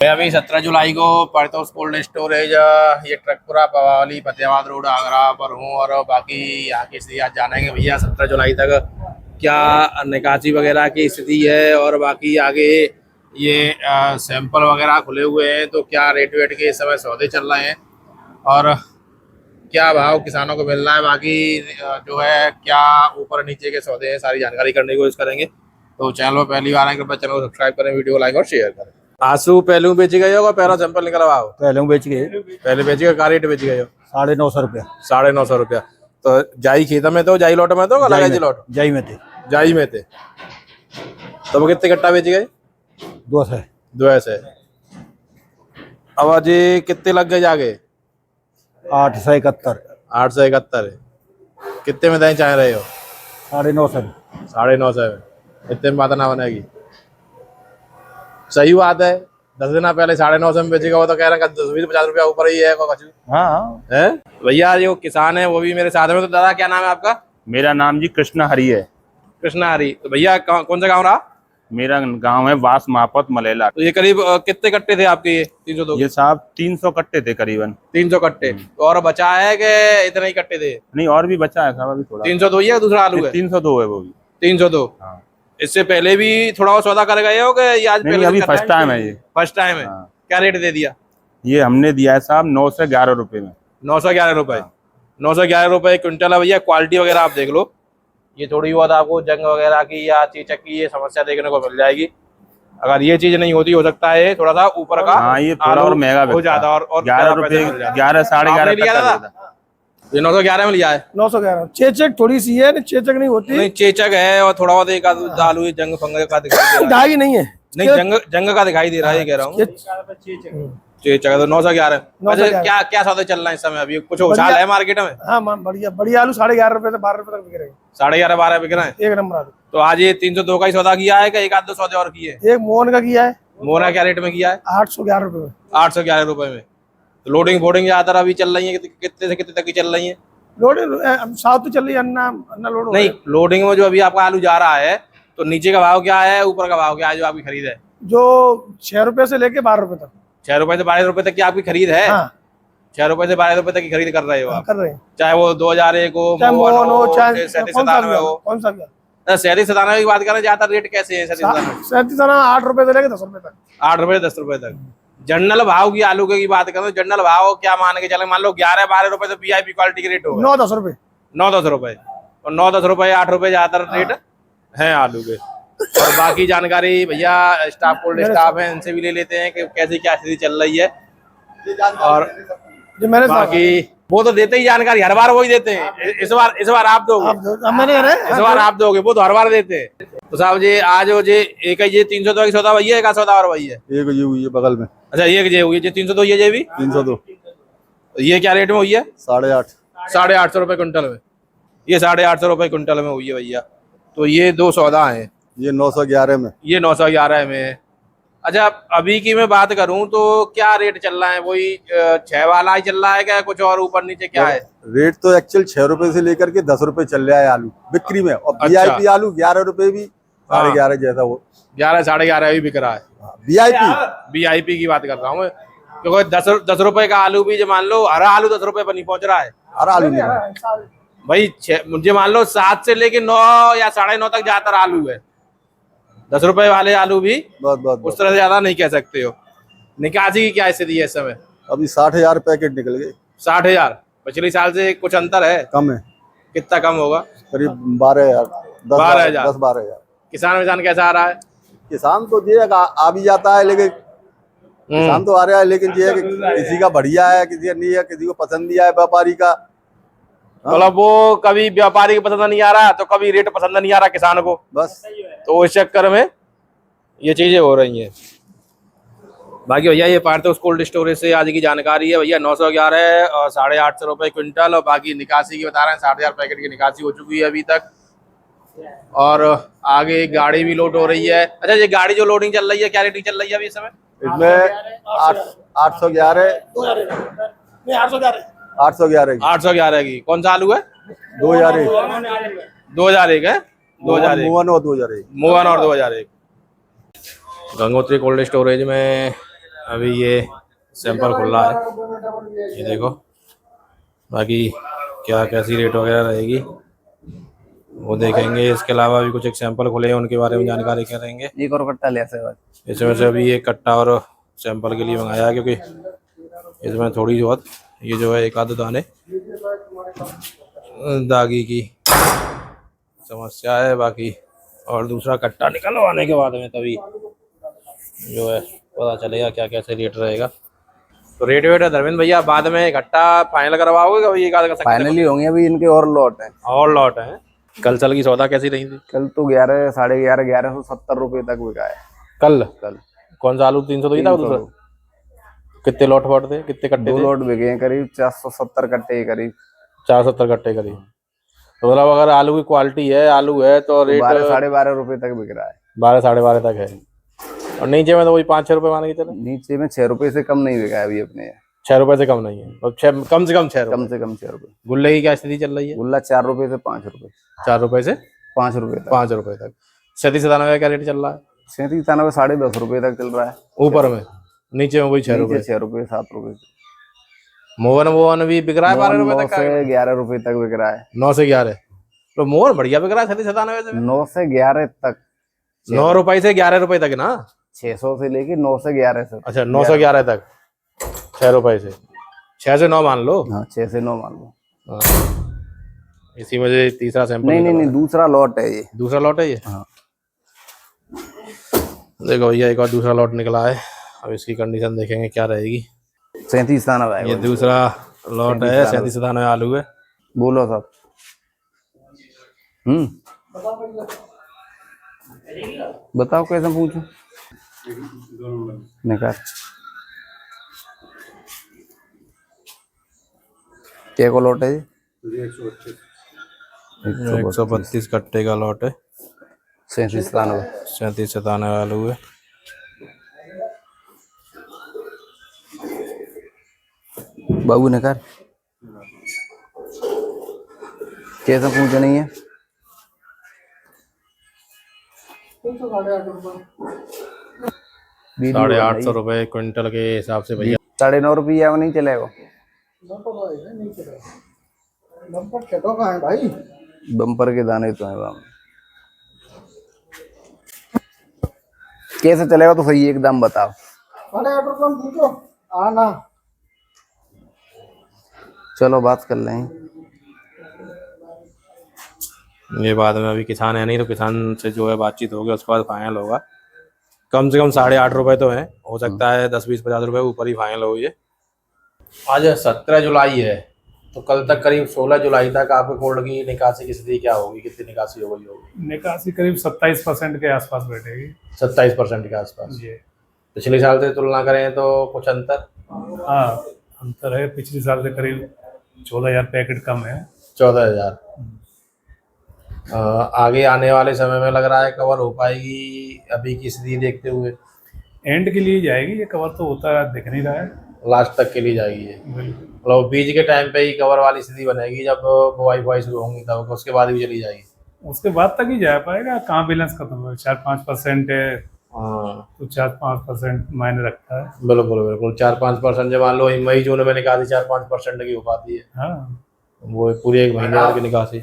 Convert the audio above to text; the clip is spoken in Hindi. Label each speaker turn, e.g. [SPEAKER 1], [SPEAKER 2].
[SPEAKER 1] अभी 17 जुलाई को पार्थोस कोल्ड स्टोरेज ये ट्रकपुरा पवाली फतेहाबाद रोड आगरा पर हूँ और बाकी यहाँ की स्थिति आज जानेंगे भैया 17 जुलाई तक क्या निकासी वगैरह की स्थिति है और बाकी आगे ये सैंपल वगैरह खुले हुए हैं तो क्या रेट वेट के इस समय सौदे चल रहे हैं और क्या भाव किसानों को मिल रहा है, बाकी जो है क्या ऊपर नीचे के सौदे हैं, सारी जानकारी करने की कोशिश करेंगे। तो चैनल पर पहली बार आए कृपया चैनल को सब्सक्राइब करें, वीडियो लाइक और शेयर करें। आंसू पहलू बेच गए होगा, पहला सैंपल निकलवा हो
[SPEAKER 2] पहले बेच गए,
[SPEAKER 1] पहले बेच गए, क्या रेट बेच गए हो?
[SPEAKER 2] 950 रुपया।
[SPEAKER 1] 950 रुपया। तो जाई खेत में तो जाई लौट में तो लगा लौट
[SPEAKER 2] जाई में थे,
[SPEAKER 1] जाई में थे। तो कितने कट्टा बेच गए?
[SPEAKER 2] 200
[SPEAKER 1] 200। अब आज कितने लग गए जाके?
[SPEAKER 2] 871।
[SPEAKER 1] 871 कितने में दें चाह रहे हो?
[SPEAKER 2] 950।
[SPEAKER 1] 950 में इतने में बात ना बनेगी। सही बात है, 10 दिन पहले 950 में बेचेगा वो तो कह रहा है 10-20-50 रुपया ऊपर ही है कुछ।
[SPEAKER 2] हाँ
[SPEAKER 1] है भैया, जो किसान है वो भी मेरे साथ में। तो दादा क्या नाम है आपका?
[SPEAKER 3] मेरा नाम जी कृष्णा हरी है।
[SPEAKER 1] कृष्णा हरी। तो भैया कौन सा गाँव रहा?
[SPEAKER 3] मेरा गांव है वास मापत मलेला।
[SPEAKER 1] तो ये करीब कितने कट्टे थे आपके? ये 302?
[SPEAKER 3] ये साहब 300 कट्टे थे करीबन।
[SPEAKER 1] 300 कट्टे। तो और बचा है कि इतने ही कट्टे थे?
[SPEAKER 3] नहीं, और भी बचा है साहब, अभी थोड़ा।
[SPEAKER 1] 302 ही है, दूसरा आलू है?
[SPEAKER 3] 302 है वो भी।
[SPEAKER 1] 302।
[SPEAKER 3] हाँ।
[SPEAKER 1] इससे पहले भी थोड़ा और सौदा कर गए हो कि आज
[SPEAKER 3] नहीं, अभी फर्स्ट टाइम है ये।
[SPEAKER 1] फर्स्ट टाइम है।
[SPEAKER 3] हाँ।
[SPEAKER 1] क्या रेट दे दिया?
[SPEAKER 3] ये हमने दिया है साहब 9 से 11 रुपए में।
[SPEAKER 1] 911 रुपए। 911 रुपए क्विंटल है भैया। क्वालिटी वगैरह आप देख लो, ये थोड़ी बहुत आपको जंग वगैरह की या चीचक की ये समस्या देखने को मिल जाएगी। अगर ये चीज नहीं होती, हो सकता है थोड़ा सा ऊपर का।
[SPEAKER 3] हाँ, ये थोड़ा और महंगा
[SPEAKER 1] हो जाता और
[SPEAKER 3] 11 रुपए, 11 साढ़े 11
[SPEAKER 1] लिया था। ये 911 में लिया है।
[SPEAKER 2] 911। चेचक थोड़ी सी है, चेचक नहीं होती।
[SPEAKER 1] नहीं, चेचक है और थोड़ा बहुत एक आलू जंग फंग का दिखाई दे रहा है।
[SPEAKER 2] दागी नहीं है,
[SPEAKER 1] नहीं, जंग का दिखाई दे रहा है, ये कह रहा हूँ। चेचक तो 911। अच्छा, क्या सौदे चल रहा है इस समय? अभी कुछ उछाल है मार्केट में?
[SPEAKER 2] हाँ बढ़िया बढ़िया आलू 11.5 रुपए से 12 रुपए तक बिक रहे हैं।
[SPEAKER 1] 11.5-12 बिक रहे हैं,
[SPEAKER 2] एक नंबर आलू।
[SPEAKER 1] तो आज ये 302 का ही सौदा किया है कि एक आध दो सौदे और किए?
[SPEAKER 2] एक मोहन का किया है।
[SPEAKER 1] मोहना क्या रेट में किया है?
[SPEAKER 2] 811 रुपए में।
[SPEAKER 1] 811 रुपए में। तो लोडिंग बोर्डिंग ज्यादातर अभी चल रही है, कितने से कितने तक की चल रही है?
[SPEAKER 2] लोडिंग साउथ तो चल रही है, अन्ना लोड
[SPEAKER 1] नहीं, लोडिंग में जो अभी आपका आलू जा रहा है तो नीचे का भाव क्या है, ऊपर का भाव क्या है जो आपकी खरीद है?
[SPEAKER 2] जो 6 रुपए से लेके 12 रुपए तक।
[SPEAKER 1] 6 रुपए से 12 रुपए तक की आपकी खरीद है?
[SPEAKER 2] हाँ।
[SPEAKER 1] 6 रुपए से 12 रुपए तक की खरीद कर रहे हो आप?
[SPEAKER 2] कर रहे हैं,
[SPEAKER 1] चाहे वो 2001 हो,
[SPEAKER 2] चाहे मोहन हो, चाहे
[SPEAKER 1] 37-97 हो।
[SPEAKER 2] कौन सा भी।
[SPEAKER 1] 37-97 की बात करें, ज्यादा रेट कैसे है 37-97?
[SPEAKER 2] 37 8 रुपए से लेके 10 रुपए तक।
[SPEAKER 1] 8 रुपए 10 रुपए तक। जनरल भाव की आलू की बात करें तो जनरल भाव क्या मान के चले? मान लो 11-12 रुपए तो वीआईपी क्वालिटी के रेट हो
[SPEAKER 2] 9-10 रुपए।
[SPEAKER 1] 9-10 रुपए और 9-10 रुपए 8 रुपए ज्यादातर रेट है आलू के। और बाकी जानकारी भैया स्टाफ कोल्ड स्टाफ है, इनसे भी ले लेते हैं कि कैसी क्या स्थिति चल रही है। और बाकी वो तो देते ही जानकारी, हर बार वही देते हैं। इस बार आप दोगे? इस बार आप दोगे, वो तो हर बार देते हैं। तो साहब जी आज वो जी एक ही 302 की सौदा वही है, एक सौदा और वही है?
[SPEAKER 2] एक ये हुई है बगल में।
[SPEAKER 1] अच्छा, एक जे हुई है 302, ये भी
[SPEAKER 2] 302।
[SPEAKER 1] ये क्या रेट में हुई है?
[SPEAKER 2] 8.5।
[SPEAKER 1] 850 रुपए क्विंटल में। ये 850 रुपए क्विंटल में हुई है भैया। तो ये दो सौदा है।
[SPEAKER 2] ये 911 में,
[SPEAKER 1] ये 911 में है। अच्छा, अभी की मैं बात करूं तो क्या रेट चल रहा है? वही 6 वाला ही चल रहा है क्या, कुछ और ऊपर नीचे क्या है?
[SPEAKER 2] रेट तो एक्चुअल 6 रुपए से लेकर के 10 रुपए चल रहा है आलू बिक्री में। और वीआईपी आलू 11 रुपए भी 11.5 जैसा वो
[SPEAKER 1] 11-11.5 भी बिक रहा है। वीआईपी की बात कर रहा हूँ मैं, क्योंकि 10 रुपए का आलू भी जो मान लो हरा आलू 10 रुपए पर नहीं पहुंच रहा है।
[SPEAKER 2] हरा आलू नहीं
[SPEAKER 1] भाई मुझे मान लो 7 से लेके 9 या 9:30 तक ज्यादातर आलू है। 10 रुपए वाले आलू भी
[SPEAKER 2] बहुत
[SPEAKER 1] उस तरह से ज्यादा नहीं कह सकते हो। निकासी की क्या स्थिति है इस समय?
[SPEAKER 2] अभी 60,000 पैकेट निकल गए।
[SPEAKER 1] 60,000। पिछले साल से कुछ अंतर है?
[SPEAKER 2] कम है।
[SPEAKER 1] कितना कम होगा?
[SPEAKER 2] करीब 12,000, 10-12,000।
[SPEAKER 1] किसान कैसा आ रहा है?
[SPEAKER 2] किसान तो ये आ भी जाता है, लेकिन किसान तो आ रहा है, लेकिन ये है कि किसी का बढ़िया है, किसी का नहीं है, किसी को पसंद नहीं आया व्यापारी का।
[SPEAKER 1] मतलब वो कभी व्यापारी को पसंद नहीं आ रहा तो कभी रेट पसंद नहीं आ रहा किसान को, बस। तो इस चक्कर में ये चीजें हो रही हैं। बाकी भैया ये पार्थोस कोल्ड स्टोरेज से आज की जानकारी है भैया। 911 और 850 रुपए क्विंटल। और बाकी निकासी की बता रहे हैं 60,000 पैकेट की निकासी हो चुकी है अभी तक। और आगे गाड़ी भी लोड हो रही है। अच्छा, ये गाड़ी जो लोडिंग चल रही है क्या रेटिंग चल रही है अभी इस समय?
[SPEAKER 2] इसमें 811
[SPEAKER 1] 811 की। कौन सा आलू है?
[SPEAKER 2] 2001
[SPEAKER 1] है। 2001
[SPEAKER 2] मोहन और 2001
[SPEAKER 1] मोहन और 2001। गंगोत्री कोल्ड स्टोरेज में अभी ये सैंपल खुल रहा है, ये देखो। बाकी क्या कैसी रेट वगैरह रहेगी वो देखेंगे। इसके अलावा भी कुछ एक सैंपल खुले हैं, उनके बारे में जानकारी करेंगे।
[SPEAKER 2] एक और कट्टा ले से
[SPEAKER 1] इसमें से अभी ये कट्टा और सैंपल के लिए मंगाया है, क्योंकि इसमें थोड़ी बहुत ये जो है एक आध दाने दागी की समस्या है। बाकी और दूसरा कट्टा निकलवाने के बाद में तभी जो है पता चलेगा क्या कैसे रेट रहेगा। तो रेट वेट है धर्मेंद्र भैया, बाद में इकट्ठा फाइनल करवाओगे कभी एक आध का?
[SPEAKER 2] फाइनली होंगे अभी, इनके और लॉट है।
[SPEAKER 1] और लॉट है। कल चल की सौदा कैसी रही थी?
[SPEAKER 2] कल तो 11, 11.5, 1170 रुपए तक बिका है।
[SPEAKER 1] कल
[SPEAKER 2] कल
[SPEAKER 1] कौन सा आलू 300 तो ही था दूसरा? कितने लॉट फॉट थे, कितने कट्टे
[SPEAKER 2] 2
[SPEAKER 1] थे?
[SPEAKER 2] लॉट बिके हैं, करीब 470 कट्टे के करीब।
[SPEAKER 1] 470 कट्टे करीब। तो मतलब अगर आलू की क्वालिटी है, आलू है तो रेट
[SPEAKER 2] 12, 12.5 रुपए तक बिक रहा है।
[SPEAKER 1] 12, 12.5 तक है। और नीचे में तो वही 5-6 रुपए मान के चले।
[SPEAKER 2] नीचे में 6 रुपए से कम नहीं बिका है अभी अपने यहाँ।
[SPEAKER 1] 6 रुपए से कम नहीं है, और कम से कम 6 रुपए।
[SPEAKER 2] कम से कम 6 रुपए।
[SPEAKER 1] गुल्ले की क्या स्थिति चल रही है?
[SPEAKER 2] गुल्ला 4 रुपए से 5 रुपए।
[SPEAKER 1] 4 रुपए से
[SPEAKER 2] 5 रुपए तक।
[SPEAKER 1] 5 रुपए तक। 37-97 का क्या रेट चल रहा है?
[SPEAKER 2] 37, 97, 10.5 रुपए तक चल रहा है
[SPEAKER 1] ऊपर में। नीचे में वही 6 रुपए।
[SPEAKER 2] 6 रुपए, 7 रुपए।
[SPEAKER 1] मोहन भी बिक रहा है 12 रुपए तक।
[SPEAKER 2] 9 से 11 रुपए तक बिक रहा है।
[SPEAKER 1] 9 से 11 तो मोहन बढ़िया बिक रहा है। 37-97 से
[SPEAKER 2] 9 से 11 तक।
[SPEAKER 1] 9 रुपए से 11 रुपए तक ना?
[SPEAKER 2] 600 से लेके 9 से 11 से।
[SPEAKER 1] अच्छा 9 से 11 तक 6 रुपए से। 6 से 9 मान लो।
[SPEAKER 2] हाँ 6 से 9 मान लो।
[SPEAKER 1] हाँ। इसी में से तीसरा सैंपल
[SPEAKER 2] नहीं, दूसरा लॉट है ये।
[SPEAKER 1] दूसरा लॉट है ये।
[SPEAKER 2] हाँ।
[SPEAKER 1] देखो भैया एक और दूसरा लॉट निकला है। अब इसकी कंडीशन देखेंगे क्या रहेगी।
[SPEAKER 2] 37-97
[SPEAKER 1] ये दूसरा लॉट है। 37-97 आलू है।
[SPEAKER 2] बोलो साहब। बताओ कैसे पूछूं? निकाल क्या को लॉट है ये?
[SPEAKER 1] 132 कट्टे का लॉट है।
[SPEAKER 2] 37-97।
[SPEAKER 1] 37-97 आलू है।
[SPEAKER 2] बाबू निकाल कैसे पूछा नहीं है?
[SPEAKER 1] 850 रुपए क्विंटल के हिसाब से भैया।
[SPEAKER 2] 9.5 रुपया नहीं चलेगा। बम्पर के दाने तो है बाम। कैसे चलेगा तो सही एकदम बताओ।
[SPEAKER 4] 8.5 पूछो आना।
[SPEAKER 2] चलो बात कर लें।
[SPEAKER 1] ये बाद में अभी किसान है नहीं, तो किसान से जो है बातचीत होगी, उसके बाद फाइनल होगा। कम से कम 8.5 रुपए तो है, हो सकता है 10, 20, 50 रुपए ऊपर ही फाइनल हो। ये आज 17 जुलाई है, तो कल तक करीब 16 जुलाई तक आपके गोल्ड की निकासी की स्थिति क्या होगी? कितनी निकासी होगी?
[SPEAKER 4] निकासी करीब 27% के आसपास बैठेगी।
[SPEAKER 1] 27% के आसपास।
[SPEAKER 4] जी।
[SPEAKER 1] पिछले साल से तुलना करें तो कुछ अंतर?
[SPEAKER 4] हाँ अंतर है। पिछले साल से करीब 14,000 पैकेट कम है।
[SPEAKER 1] 14,000। आगे आने वाले समय में लग रहा है कवर हो पाएगी अभी की स्थिति देखते हुए?
[SPEAKER 4] एंड के लिए जाएगी ये कवर, तो होता दिख नहीं रहा है।
[SPEAKER 1] लास्ट तक के लिए जाएगी ये। मतलब बीज के टाइम पे ही कवर वाली स्थिति बनेगी, जब बुआई शुरू होंगी तब, उसके बाद भी चली जाएगी?
[SPEAKER 4] उसके बाद तक ही जा पाएगा। कहाँ बैलेंस खत्म है। 4-5% है।
[SPEAKER 1] हाँ
[SPEAKER 4] तो 4-5% मायने रखता है।
[SPEAKER 1] बिल्कुल बिल्कुल। 4-5% जब मान लो मई जून में निकासी 4-5% की हो पाती है।
[SPEAKER 4] हाँ
[SPEAKER 1] वो पूरी एक महीने की निकासी।